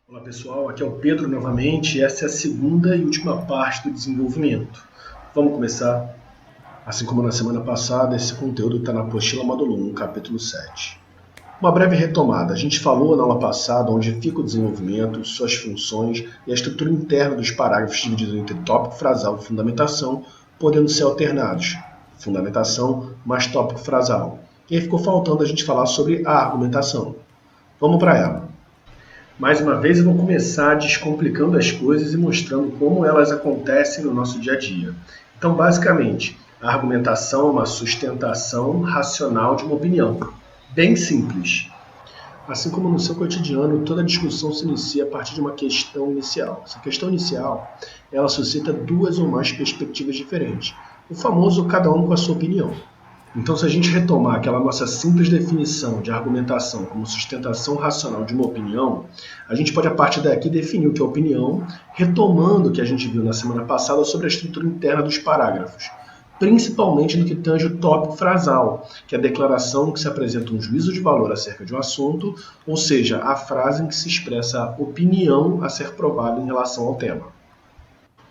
Olá pessoal, aqui é o Pedro novamente e essa é a segunda e última parte do desenvolvimento. Vamos começar? Assim como na semana passada, esse conteúdo está na apostila módulo 1, capítulo 7. Uma breve retomada. A gente falou na aula passada onde fica o desenvolvimento, suas funções e a estrutura interna dos parágrafos divididos entre tópico, frasal e fundamentação, podendo ser alternados. Fundamentação mais tópico, frasal. E aí ficou faltando a gente falar sobre a argumentação. Vamos para ela. Mais uma vez eu vou começar descomplicando as coisas e mostrando como elas acontecem no nosso dia a dia. Então, basicamente, a argumentação é uma sustentação racional de uma opinião. Bem simples. Assim como no seu cotidiano, toda discussão se inicia a partir de uma questão inicial. Essa questão inicial, ela suscita duas ou mais perspectivas diferentes. O famoso cada um com a sua opinião. Então, se a gente retomar aquela nossa simples definição de argumentação como sustentação racional de uma opinião, a gente pode, a partir daqui, definir o que é opinião, retomando o que a gente viu na semana passada sobre a estrutura interna dos parágrafos, principalmente no que tange o tópico frasal, que é a declaração em que se apresenta um juízo de valor acerca de um assunto, ou seja, a frase em que se expressa a opinião a ser provada em relação ao tema.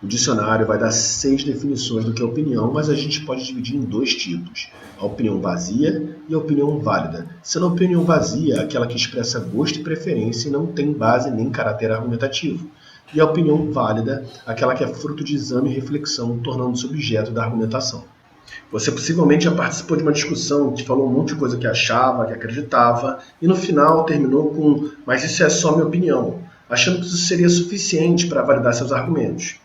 O dicionário vai dar 6 definições do que é opinião, mas a gente pode dividir em dois tipos: a opinião vazia e a opinião válida. Sendo a opinião vazia aquela que expressa gosto e preferência e não tem base nem caráter argumentativo, e a opinião válida aquela que é fruto de exame e reflexão, tornando-se objeto da argumentação. Você possivelmente já participou de uma discussão que falou um monte de coisa que achava, que acreditava, e no final terminou com "mas isso é só minha opinião", achando que isso seria suficiente para validar seus argumentos.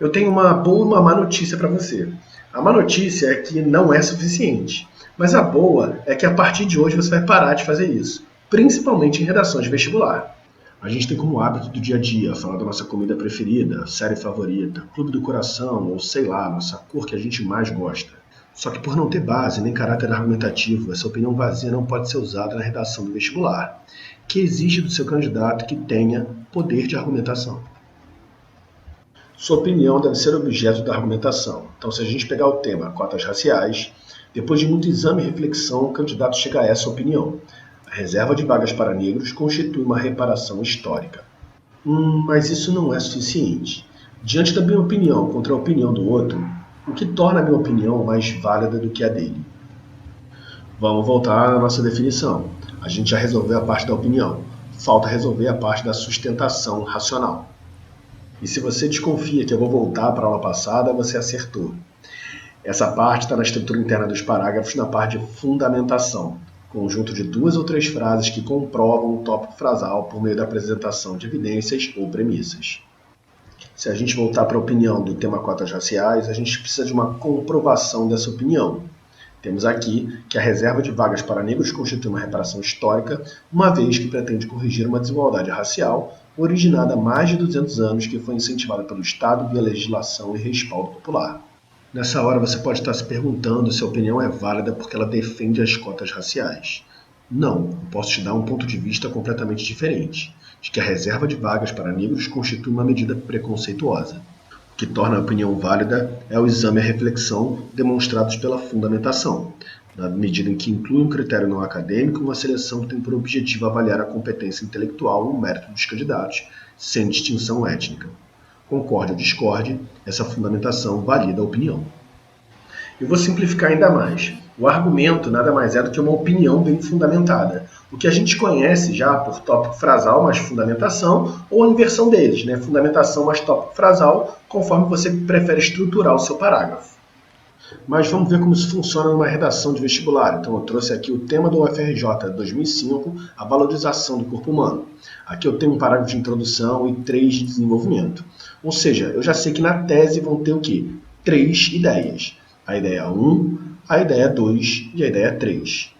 Eu tenho uma boa e uma má notícia para você. A má notícia é que não é suficiente, mas a boa é que a partir de hoje você vai parar de fazer isso, principalmente em redações de vestibular. A gente tem como hábito do dia a dia falar da nossa comida preferida, série favorita, clube do coração ou sei lá, nossa cor que a gente mais gosta. Só que por não ter base nem caráter argumentativo, essa opinião vazia não pode ser usada na redação do vestibular, que exige do seu candidato que tenha poder de argumentação. Sua opinião deve ser objeto da argumentação. Então, se a gente pegar o tema cotas raciais, depois de muito exame e reflexão, o candidato chega a essa opinião: a reserva de vagas para negros constitui uma reparação histórica. Mas isso não é suficiente. Diante da minha opinião contra a opinião do outro, o que torna a minha opinião mais válida do que a dele? Vamos voltar à nossa definição. A gente já resolveu a parte da opinião. Falta resolver a parte da sustentação racional. E se você desconfia que eu vou voltar para a aula passada, você acertou. Essa parte está na estrutura interna dos parágrafos, na parte de fundamentação, conjunto de duas ou três frases que comprovam o tópico frasal por meio da apresentação de evidências ou premissas. Se a gente voltar para a opinião do tema cotas raciais, a gente precisa de uma comprovação dessa opinião. Temos aqui que a reserva de vagas para negros constitui uma reparação histórica, uma vez que pretende corrigir uma desigualdade racial originada há mais de 200 anos que foi incentivada pelo Estado via legislação e respaldo popular. Nessa hora você pode estar se perguntando se a opinião é válida porque ela defende as cotas raciais. Não, eu posso te dar um ponto de vista completamente diferente, de que a reserva de vagas para negros constitui uma medida preconceituosa. O que torna a opinião válida é o exame e a reflexão demonstrados pela fundamentação, na medida em que inclui um critério não acadêmico, uma seleção que tem por objetivo avaliar a competência intelectual ou o mérito dos candidatos, sem distinção étnica. Concorde ou discorde, essa fundamentação valida a opinião. Eu vou simplificar ainda mais. O argumento nada mais é do que uma opinião bem fundamentada, o que a gente conhece já por tópico frasal mais fundamentação, ou a inversão deles, né? Fundamentação mais tópico frasal, conforme você prefere estruturar o seu parágrafo. Mas vamos ver como isso funciona numa redação de vestibular. Então eu trouxe aqui o tema do UFRJ 2005, a valorização do corpo humano. Aqui eu tenho um parágrafo de introdução e 3 de desenvolvimento. Ou seja, eu já sei que na tese vão ter o quê? 3 ideias. A ideia 1, a ideia 2 e a ideia 3.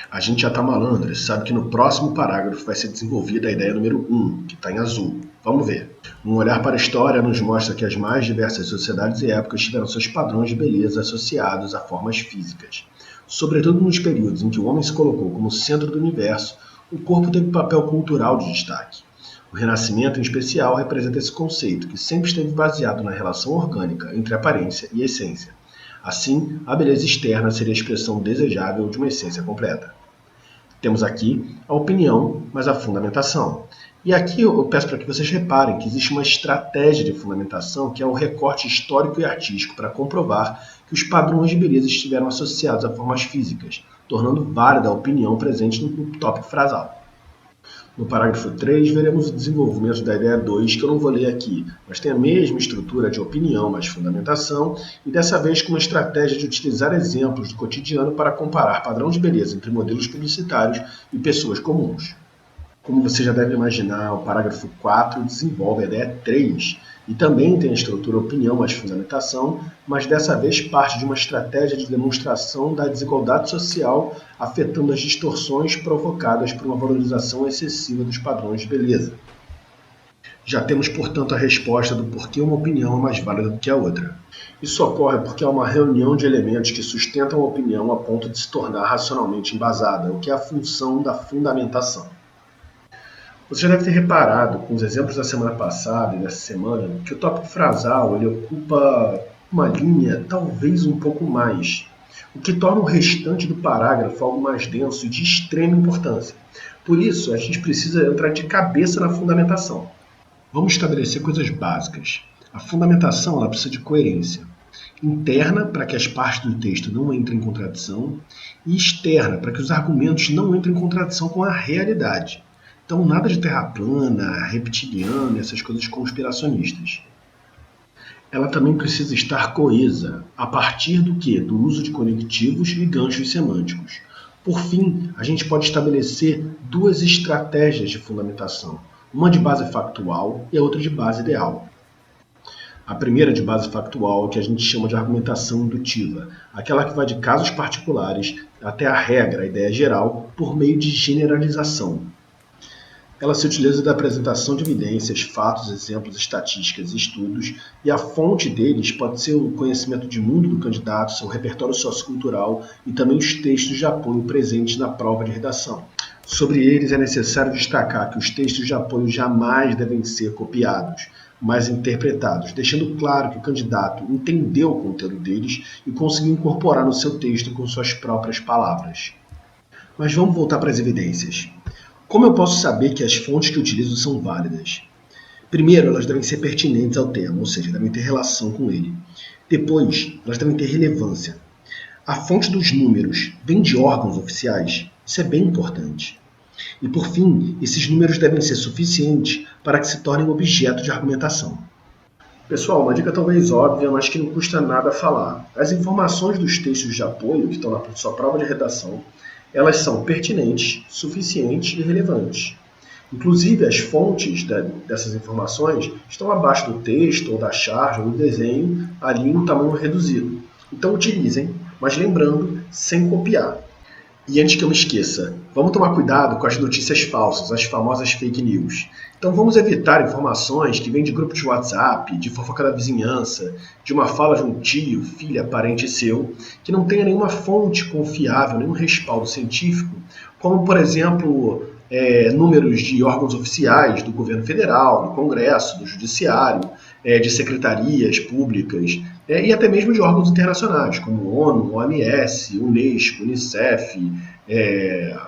A gente já está malandro, sabe que no próximo parágrafo vai ser desenvolvida a ideia número 1, que está em azul. Vamos ver. Um olhar para a história nos mostra que as mais diversas sociedades e épocas tiveram seus padrões de beleza associados a formas físicas. Sobretudo nos períodos em que o homem se colocou como centro do universo, o corpo teve papel cultural de destaque. O Renascimento, em especial, representa esse conceito, que sempre esteve baseado na relação orgânica entre aparência e essência. Assim, a beleza externa seria a expressão desejável de uma essência completa. Temos aqui a opinião, mas a fundamentação. E aqui eu peço para que vocês reparem que existe uma estratégia de fundamentação que é o recorte histórico e artístico para comprovar que os padrões de beleza estiveram associados a formas físicas, tornando válida a opinião presente no tópico frasal. No parágrafo 3, veremos o desenvolvimento da ideia 2, que eu não vou ler aqui, mas tem a mesma estrutura de opinião mais fundamentação, e dessa vez com uma estratégia de utilizar exemplos do cotidiano para comparar padrão de beleza entre modelos publicitários e pessoas comuns. Como você já deve imaginar, o parágrafo 4 desenvolve a ideia 3 e também tem a estrutura opinião mais fundamentação, mas dessa vez parte de uma estratégia de demonstração da desigualdade social afetando as distorções provocadas por uma valorização excessiva dos padrões de beleza. Já temos, portanto, a resposta do porquê uma opinião é mais válida do que a outra. Isso ocorre porque há uma reunião de elementos que sustentam a opinião a ponto de se tornar racionalmente embasada, o que é a função da fundamentação. Você já deve ter reparado, com os exemplos da semana passada e dessa semana, que o tópico frasal ele ocupa uma linha talvez um pouco mais, o que torna o restante do parágrafo algo mais denso e de extrema importância. Por isso, a gente precisa entrar de cabeça na fundamentação. Vamos estabelecer coisas básicas. A fundamentação ela precisa de coerência. Interna, para que as partes do texto não entrem em contradição, e externa, para que os argumentos não entrem em contradição com a realidade. Então, nada de terra plana, reptiliana, essas coisas conspiracionistas. Ela também precisa estar coesa, a partir do quê? Do uso de conectivos e ganchos semânticos. Por fim, a gente pode estabelecer duas estratégias de fundamentação, uma de base factual e a outra de base ideal. A primeira de base factual é o que a gente chama de argumentação indutiva, aquela que vai de casos particulares até a regra, a ideia geral, por meio de generalização. Ela se utiliza da apresentação de evidências, fatos, exemplos, estatísticas e estudos, e a fonte deles pode ser o conhecimento de mundo do candidato, seu repertório sociocultural e também os textos de apoio presentes na prova de redação. Sobre eles é necessário destacar que os textos de apoio jamais devem ser copiados, mas interpretados, deixando claro que o candidato entendeu o conteúdo deles e conseguiu incorporar no seu texto com suas próprias palavras. Mas vamos voltar para as evidências. Como eu posso saber que as fontes que utilizo são válidas? Primeiro, elas devem ser pertinentes ao tema, ou seja, devem ter relação com ele. Depois, elas devem ter relevância. A fonte dos números vem de órgãos oficiais? Isso é bem importante. E por fim, esses números devem ser suficientes para que se tornem objeto de argumentação. Pessoal, uma dica talvez óbvia, mas que não custa nada falar. As informações dos textos de apoio que estão na sua prova de redação, elas são pertinentes, suficientes e relevantes. Inclusive, as fontes dessas informações estão abaixo do texto, ou da charge, ou do desenho, ali em um tamanho reduzido. Então, utilizem, mas lembrando, sem copiar. E antes que eu me esqueça, vamos tomar cuidado com as notícias falsas, as famosas fake news. Então vamos evitar informações que vêm de grupo de WhatsApp, de fofoca da vizinhança, de uma fala de um tio, filha, parente seu, que não tenha nenhuma fonte confiável, nenhum respaldo científico, como, por exemplo, números de órgãos oficiais do governo federal, do Congresso, do Judiciário, de secretarias públicas, e até mesmo de órgãos internacionais, como ONU, OMS, Unesco, Unicef,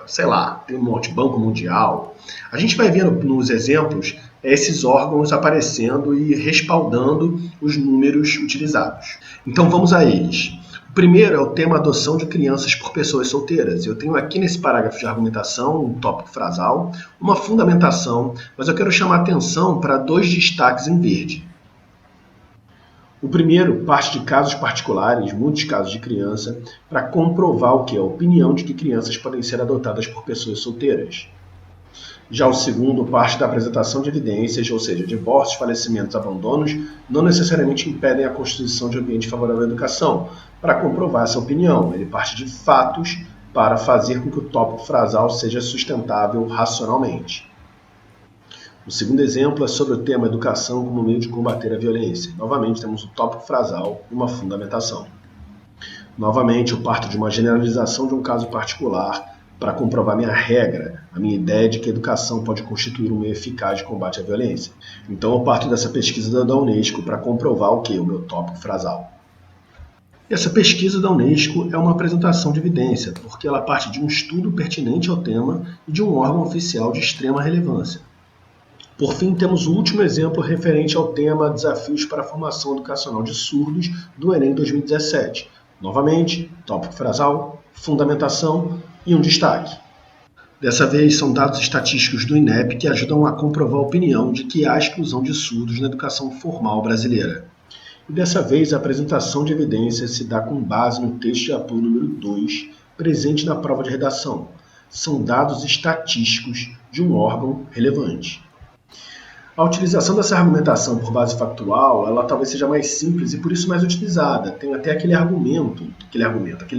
sei lá, tem um monte, Banco Mundial. A gente vai vendo nos exemplos esses órgãos aparecendo e respaldando os números utilizados. Então vamos a eles. O primeiro é o tema adoção de crianças por pessoas solteiras. Eu tenho aqui nesse parágrafo de argumentação, um tópico frasal, uma fundamentação, mas eu quero chamar a atenção para dois destaques em verde. O primeiro parte de casos particulares, muitos casos de criança, para comprovar o que? A opinião de que crianças podem ser adotadas por pessoas solteiras. Já o segundo parte da apresentação de evidências, ou seja, divórcios, falecimentos, abandonos, não necessariamente impedem a constituição de ambiente favorável à educação, para comprovar essa opinião. Ele parte de fatos para fazer com que o tópico frasal seja sustentável racionalmente. O segundo exemplo é sobre o tema educação como meio de combater a violência. Novamente, temos o tópico frasal e uma fundamentação. Novamente, eu parto de uma generalização de um caso particular para comprovar minha regra, a minha ideia de que a educação pode constituir um meio eficaz de combate à violência. Então, eu parto dessa pesquisa da Unesco para comprovar o que? O meu tópico frasal. Essa pesquisa da Unesco é uma apresentação de evidência, porque ela parte de um estudo pertinente ao tema e de um órgão oficial de extrema relevância. Por fim, temos o último exemplo referente ao tema Desafios para a Formação Educacional de Surdos do Enem 2017. Novamente, tópico frasal, fundamentação e um destaque. Dessa vez, são dados estatísticos do INEP que ajudam a comprovar a opinião de que há exclusão de surdos na educação formal brasileira. E dessa vez, a apresentação de evidências se dá com base no texto de apoio número 2, presente na prova de redação. São dados estatísticos de um órgão relevante. A utilização dessa argumentação por base factual, ela talvez seja mais simples e por isso mais utilizada. Tem até aquele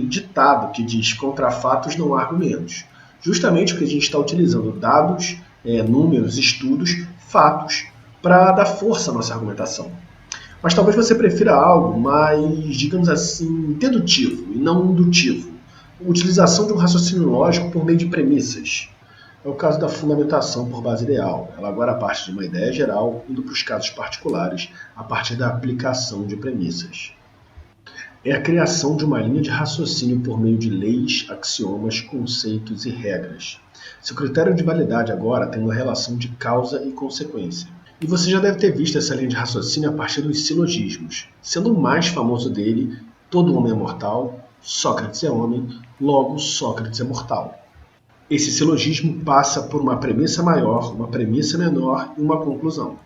ditado que diz: contra fatos não há argumentos. Justamente porque a gente está utilizando dados, números, estudos, fatos, para dar força à nossa argumentação. Mas talvez você prefira algo mais, digamos assim, dedutivo e não indutivo. A utilização de um raciocínio lógico por meio de premissas. É o caso da fundamentação por base ideal. Ela agora parte de uma ideia geral, indo para os casos particulares, a partir da aplicação de premissas. É a criação de uma linha de raciocínio por meio de leis, axiomas, conceitos e regras. Seu critério de validade agora tem uma relação de causa e consequência. E você já deve ter visto essa linha de raciocínio a partir dos silogismos, sendo o mais famoso dele: todo homem é mortal, Sócrates é homem, logo Sócrates é mortal. Esse silogismo passa por uma premissa maior, uma premissa menor e uma conclusão.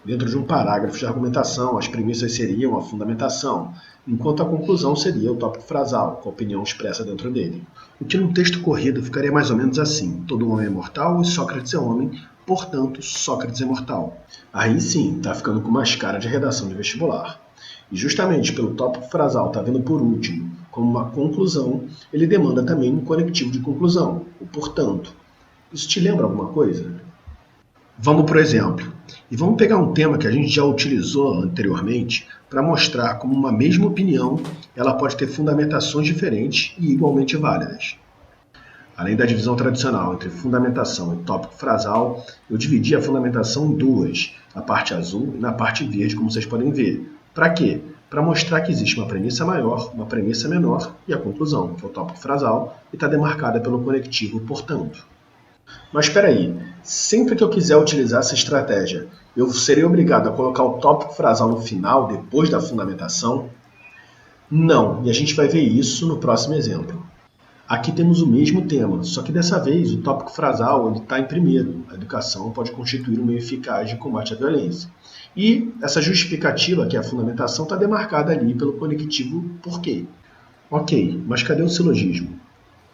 Dentro de um parágrafo de argumentação, as premissas seriam a fundamentação, enquanto a conclusão seria o tópico frasal, com a opinião expressa dentro dele. O que no texto corrido ficaria mais ou menos assim: todo homem é mortal e Sócrates é homem, portanto, Sócrates é mortal. Aí sim, está ficando com mais cara de redação de vestibular. E justamente pelo tópico frasal estar vindo por último, como uma conclusão, ele demanda também um conectivo de conclusão, o portanto. Isso te lembra alguma coisa? Vamos por exemplo. E vamos pegar um tema que a gente já utilizou anteriormente para mostrar como uma mesma opinião ela pode ter fundamentações diferentes e igualmente válidas. Além da divisão tradicional entre fundamentação e tópico frasal, eu dividi a fundamentação em duas, na parte azul e na parte verde, como vocês podem ver. Para quê? Para mostrar que existe uma premissa maior, uma premissa menor e a conclusão, que é o tópico frasal, e está demarcada pelo conectivo portanto. Mas espera aí, sempre que eu quiser utilizar essa estratégia, eu serei obrigado a colocar o tópico frasal no final, depois da fundamentação? Não, e a gente vai ver isso no próximo exemplo. Aqui temos o mesmo tema, só que dessa vez o tópico frasal está em primeiro. A educação pode constituir um meio eficaz de combate à violência. E essa justificativa, que é a fundamentação, está demarcada ali pelo conectivo porquê. Ok, mas cadê o silogismo?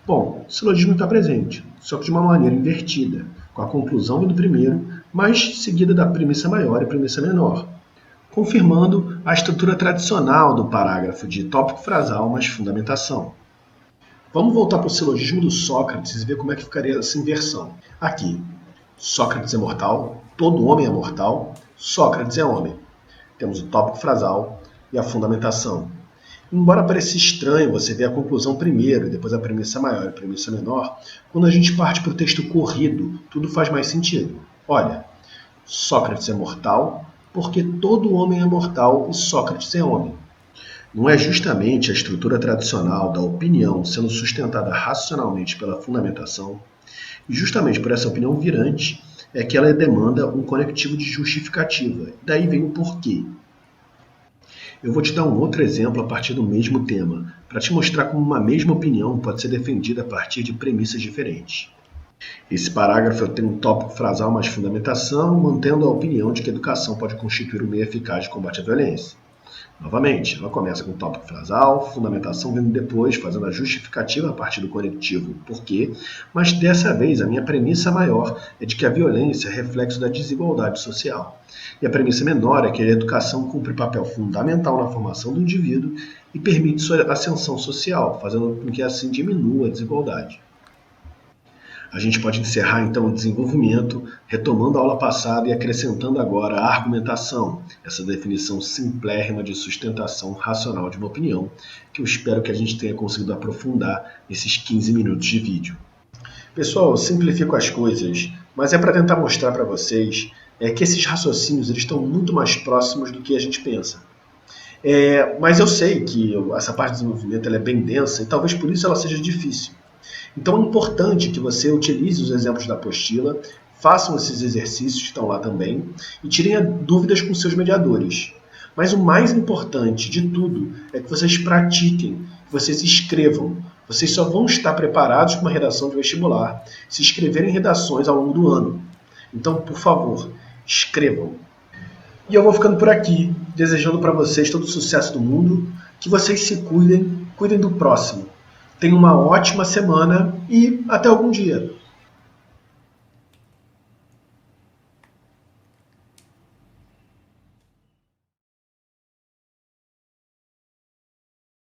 Bom, o silogismo está presente, só que de uma maneira invertida, com a conclusão vindo primeiro, mas seguida da premissa maior e premissa menor, confirmando a estrutura tradicional do parágrafo de tópico frasal mais fundamentação. Vamos voltar para o silogismo do Sócrates e ver como é que ficaria essa inversão. Aqui, Sócrates é mortal, todo homem é mortal, Sócrates é homem. Temos o tópico frasal e a fundamentação. Embora pareça estranho você ver a conclusão primeiro e depois a premissa maior e a premissa menor, quando a gente parte para o texto corrido, tudo faz mais sentido. Olha, Sócrates é mortal porque todo homem é mortal e Sócrates é homem. Não é justamente a estrutura tradicional da opinião sendo sustentada racionalmente pela fundamentação? E justamente por essa opinião virante é que ela demanda um conectivo de justificativa. Daí vem o porquê. Eu vou te dar um outro exemplo a partir do mesmo tema, para te mostrar como uma mesma opinião pode ser defendida a partir de premissas diferentes. Esse parágrafo tem um tópico frasal mais fundamentação, mantendo a opinião de que a educação pode constituir um meio eficaz de combate à violência. Novamente, ela começa com o tópico frasal, fundamentação vindo depois, fazendo a justificativa a partir do conectivo porquê, mas dessa vez a minha premissa maior é de que a violência é reflexo da desigualdade social. E a premissa menor é que a educação cumpre papel fundamental na formação do indivíduo e permite sua ascensão social, fazendo com que assim diminua a desigualdade. A gente pode encerrar então o desenvolvimento, retomando a aula passada e acrescentando agora a argumentação, essa definição simplérrima de sustentação racional de uma opinião, que eu espero que a gente tenha conseguido aprofundar nesses 15 minutos de vídeo. Pessoal, eu simplifico as coisas, mas é para tentar mostrar para vocês que esses raciocínios eles estão muito mais próximos do que a gente pensa. Mas eu sei que essa parte de desenvolvimento ela é bem densa e talvez por isso ela seja difícil. Então é importante que você utilize os exemplos da apostila, façam esses exercícios que estão lá também e tirem dúvidas com seus mediadores. Mas o mais importante de tudo é que vocês pratiquem, que vocês escrevam. Vocês só vão estar preparados para uma redação de vestibular se escreverem redações ao longo do ano. Então, por favor, escrevam. E eu vou ficando por aqui, desejando para vocês todo o sucesso do mundo, que vocês se cuidem, cuidem do próximo. Tenham uma ótima semana e até algum dia.